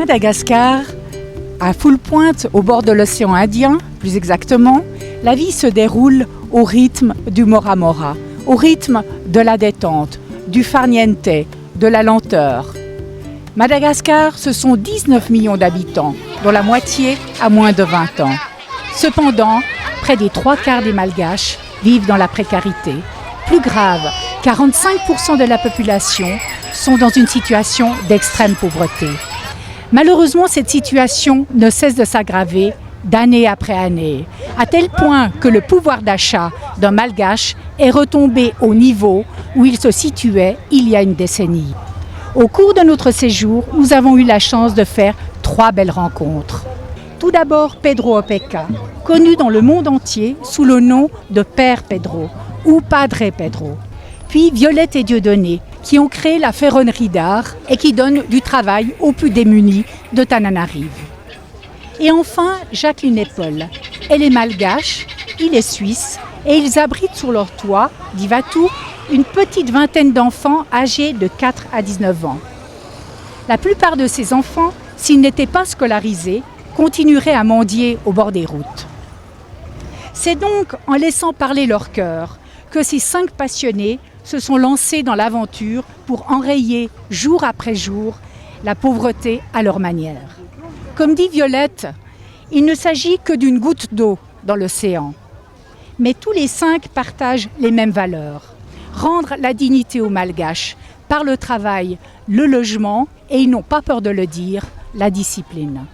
Madagascar, à Full-Pointe, au bord de l'océan Indien, plus exactement, la vie se déroule au rythme du mora-mora, au rythme de la détente, du farniente, de la lenteur. Madagascar, ce sont 19 millions d'habitants, dont la moitié a moins de 20 ans. Cependant, près des 3/4 des Malgaches vivent dans la précarité. Plus grave, 45% de la population sont dans une situation d'extrême pauvreté. Malheureusement, cette situation ne cesse de s'aggraver d'année après année, à tel point que le pouvoir d'achat d'un Malgache est retombé au niveau où il se situait il y a une décennie. Au cours de notre séjour, nous avons eu la chance de faire 3 belles rencontres. Tout d'abord, Pedro Opeka, connu dans le monde entier sous le nom de Père Pedro ou Padre Pedro. Puis Violette et Dieudonné, qui ont créé la ferronnerie d'art et qui donnent du travail aux plus démunis de Tananarive. Et enfin, Jacqueline et Paul. Elle est malgache, il est suisse, et ils abritent sur leur toit, dit Vatou, une petite vingtaine d'enfants âgés de 4 à 19 ans. La plupart de ces enfants, s'ils n'étaient pas scolarisés, continueraient à mendier au bord des routes. C'est donc en laissant parler leur cœur que ces 5 passionnés se sont lancés dans l'aventure pour enrayer jour après jour la pauvreté à leur manière. Comme dit Violette, il ne s'agit que d'une goutte d'eau dans l'océan. Mais tous les 5 partagent les mêmes valeurs. Rendre la dignité aux Malgaches par le travail, le logement et, ils n'ont pas peur de le dire, la discipline.